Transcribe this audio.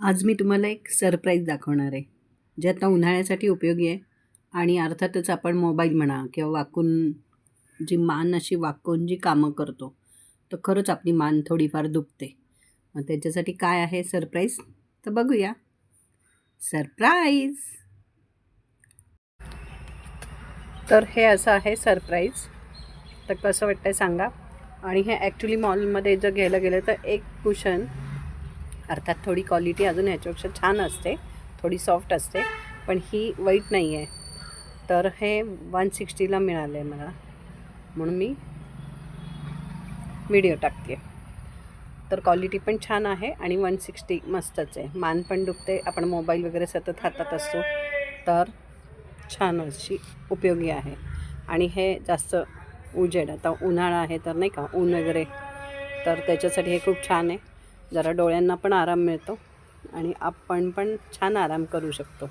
आज मी तुम्हाला एक सरप्राईज दाखवणार आहे, जे आता उन्हाळ्यासाठी उपयोगी आहे आणि अर्थातच आपण मोबाईल म्हणा किंवा वाकून जी मान अशी वाकून जी कामं करतो, तर खरंच आपली मान थोडीफार दुखते. मग त्याच्यासाठी काय आहे सरप्राईज? तर बघूया. सरप्राईज! तर हे असं आहे सरप्राईज. तर कसं वाटतंय सांगा. आणि हे ॲक्च्युली मॉलमध्ये जर घ्यायला गेलं तर एक कुशन, अर्थात थोडी क्वालिटी अजून ह्याच्यापेक्षा छान असते, थोडी सॉफ्ट असते, पण ही वाईट नाही आहे. तर हे 160ला मिळालं आहे मला, म्हणून मी व्हिडिओ टाकते. तर क्वालिटी पण छान आहे आणि 160 मस्तच आहे. मान पण दुखते, आपण मोबाईल वगैरे सतत हातात असतो, तर छान अशी उपयोगी आहे. आणि हे जास्त उजेड, आता उन्हाळा आहे तर नाही का, ऊन वगैरे, तर त्याच्यासाठी हे खूप छान आहे. जरा डोळ्यांना पण आराम मिळतो आणि आपण पण छान आराम करू शकतो.